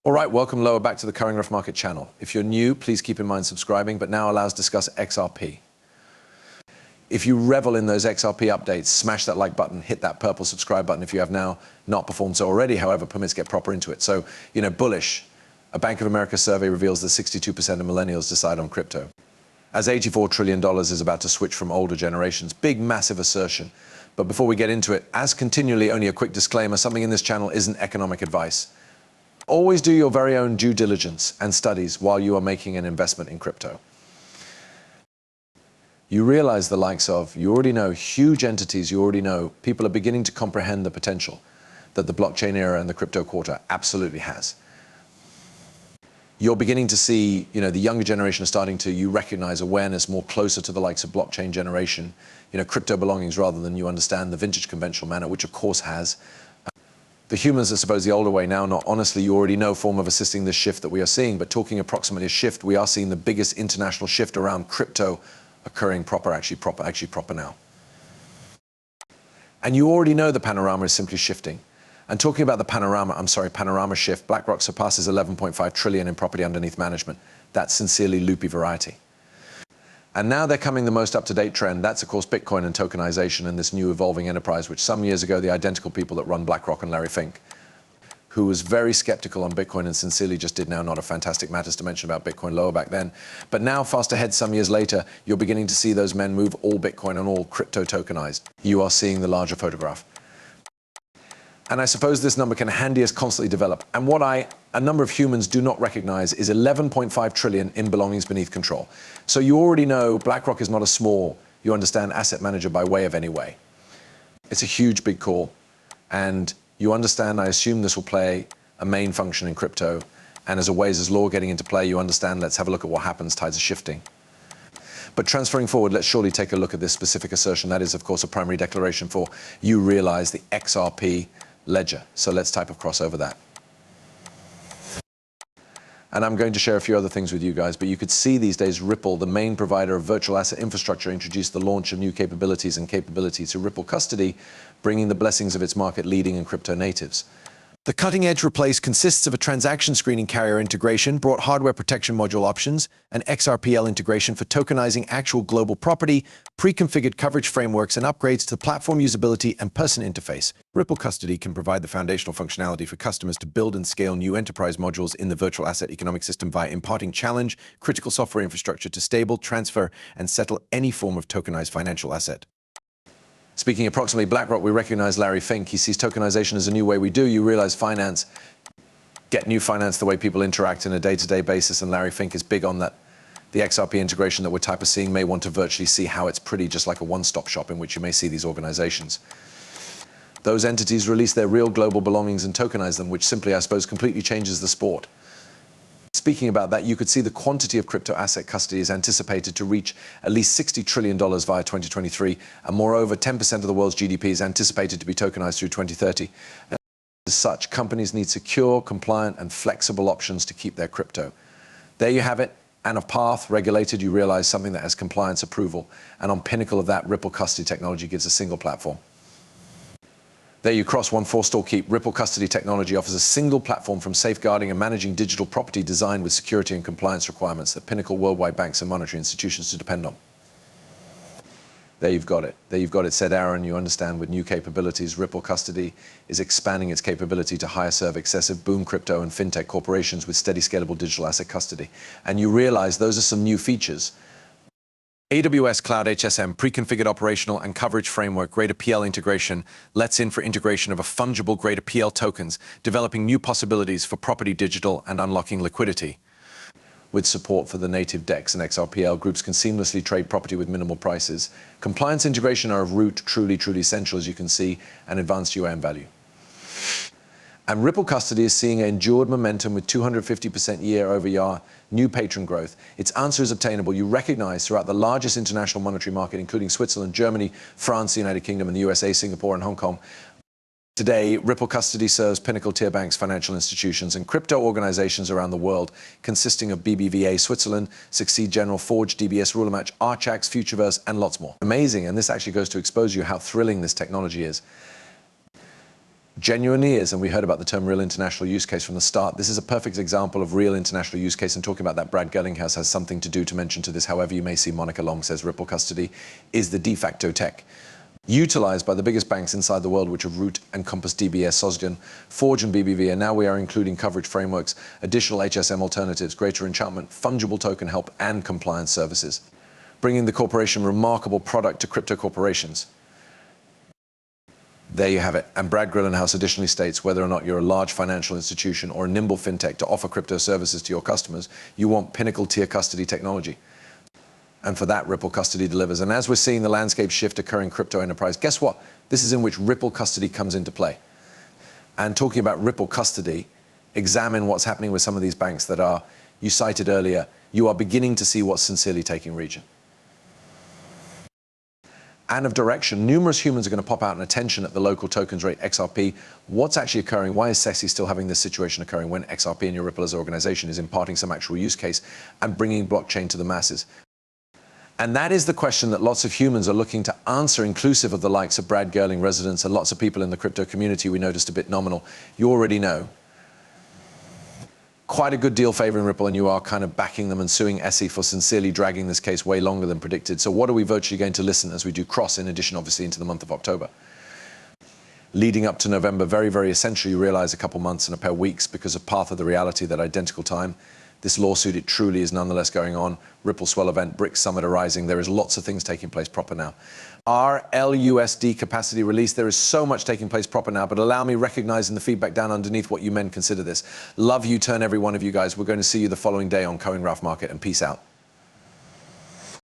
All right, welcome lower back to the Current Growth Market channel. If you're new, please keep in mind subscribing, but now allow us to discuss XRP. If you revel in those XRP updates, smash that like button, hit that purple subscribe button if you have now not performed so already, however, permits get proper into it. So, bullish. A Bank of America survey reveals that 62% of millennials decide on crypto. As $84 trillion is about to switch from older generations. Big, massive assertion. But before we get into it, as continually, only a quick disclaimer, something in this channel isn't economic advice. Always do your very own due diligence and studies while you are making an investment in crypto. You realize the likes of, you already know, huge entities, you already know, people are beginning to comprehend the potential that the blockchain era and the crypto quarter absolutely has. You're beginning to see, the younger generation are starting to, you recognize awareness more closer to the likes of blockchain generation, crypto belongings rather than you understand the vintage conventional manner, which of course has. The humans, I suppose, the older way now, not honestly, you already know form of assisting this shift that we are seeing, but talking approximately a shift, we are seeing the biggest international shift around crypto occurring proper now. And you already know the panorama is simply shifting. And talking about the Panorama Shift, BlackRock surpasses 11.5 trillion in property underneath management. That's sincerely loopy variety. And now they're coming the most up-to-date trend. That's, of course, Bitcoin and tokenization and this new evolving enterprise, which some years ago, the identical people that run BlackRock and Larry Fink, who was very skeptical on Bitcoin and sincerely just did now not a fantastic matters to mention about Bitcoin lower back then. But now, fast ahead some years later, you're beginning to see those men move all Bitcoin and all crypto tokenized. You are seeing the larger photograph. And I suppose this number can handy as constantly develop. And what a number of humans do not recognize is 11.5 trillion in belongings beneath control. So you already know BlackRock is not a small, you understand, asset manager by way of any way. It's a huge, big call. And you understand, I assume this will play a main function in crypto. And as law getting into play, you understand, let's have a look at what happens, tides are shifting. But transferring forward, let's surely take a look at this specific assertion. That is, of course, a primary declaration for you realize the XRP ledger. So let's type across over that. And I'm going to share a few other things with you guys, but you could see these days Ripple, the main provider of virtual asset infrastructure, introduced the launch of new capabilities to Ripple Custody, bringing the blessings of its market leading in crypto natives. The cutting-edge replace consists of a transaction screening carrier integration, brought hardware protection module options, an XRPL integration for tokenizing actual global property, pre-configured coverage frameworks, and upgrades to the platform usability and person interface. Ripple Custody can provide the foundational functionality for customers to build and scale new enterprise modules in the virtual asset economic system via imparting challenge, critical software infrastructure to stable, transfer, and settle any form of tokenized financial asset. Speaking approximately BlackRock, we recognize Larry Fink. He sees tokenization as a new way we do. You realize finance, get new finance the way people interact in a day-to-day basis, and Larry Fink is big on that. The XRP integration that we're type of seeing may want to virtually see how it's pretty just like a one-stop shop in which you may see these organizations. Those entities release their real global belongings and tokenize them, which simply, I suppose, completely changes the sport. Speaking about that, you could see the quantity of crypto asset custody is anticipated to reach at least $60 trillion via 2023, and moreover, 10% of the world's GDP is anticipated to be tokenized through 2030. And as such, companies need secure, compliant, and flexible options to keep their crypto. There you have it. And of path, regulated, you realize something that has compliance approval. And on pinnacle of that, Ripple Custody technology gives a single platform. There you cross one four-store keep. Ripple Custody technology offers a single platform from safeguarding and managing digital property designed with security and compliance requirements that pinnacle worldwide banks and monetary institutions to depend on. There you've got it. There you've got it, said Aaron. You understand with new capabilities, Ripple Custody is expanding its capability to hire serve excessive boom crypto and fintech corporations with steady scalable digital asset custody. And you realize those are some new features. AWS Cloud HSM, pre-configured operational and coverage framework, greater PL integration, lets in for integration of a fungible greater PL tokens, developing new possibilities for property digital and unlocking liquidity. With support for the native DEX and XRPL, groups can seamlessly trade property with minimal prices. Compliance integration are of root, truly essential, as you can see, and advanced UAM value. And Ripple Custody is seeing endured momentum with 250% year-over-year new patron growth. Its answer is obtainable. You recognize throughout the largest international monetary market, including Switzerland, Germany, France, the United Kingdom, and the USA, Singapore, and Hong Kong. Today, Ripple Custody serves pinnacle tier banks, financial institutions, and crypto organizations around the world, consisting of BBVA Switzerland, Succeed General, Forge, DBS, Ruler Match, Archax, Futureverse, and lots more. Amazing, and this actually goes to expose you how thrilling this technology is. Genuinely is, and we heard about the term real international use case from the start. This is a perfect example of real international use case, and talking about that, Brad Gerlinghaus has something to do to mention to this. However you may see, Monica Long says Ripple custody is the de facto tech utilized by the biggest banks inside the world, which are Root and Compass DBS, Sogdian, Forge and BBV, and now we are including coverage frameworks, additional HSM alternatives, greater enchantment, fungible token help, and compliance services, bringing the corporation remarkable product to crypto corporations. There you have it. And Brad Gerlinghaus additionally states whether or not you're a large financial institution or a nimble fintech to offer crypto services to your customers, you want pinnacle tier custody technology. And for that, Ripple Custody delivers. And as we're seeing the landscape shift occur in crypto enterprise, guess what? This is in which Ripple Custody comes into play. And talking about Ripple Custody, examine what's happening with some of these banks that are, you cited earlier, you are beginning to see what's sincerely taking region. And of direction, numerous humans are going to pop out in attention at the local tokens rate, XRP. What's actually occurring? Why is SEXy still having this situation occurring when XRP and your Ripple as an organization is imparting some actual use case and bringing blockchain to the masses? And that is the question that lots of humans are looking to answer, inclusive of the likes of Brad Gerling, residents, and lots of people in the crypto community we noticed a bit nominal. You already know. Quite a good deal favoring Ripple, and you are kind of backing them and suing SE for sincerely dragging this case way longer than predicted. So what are we virtually going to listen as we do cross, in addition, obviously, into the month of October? Leading up to November, very, very essential, you realize a couple months and a pair of weeks because of path of the reality, that identical time. This lawsuit, it truly is nonetheless going on. Ripple Swell event, BRICS Summit arising. There is lots of things taking place proper now. Our LUSD capacity release, there is so much taking place proper now, but allow me, recognizing the feedback down underneath, what you men consider this. Love you, turn every one of you guys. We're going to see you the following day on Coin Ralph Market, and peace out.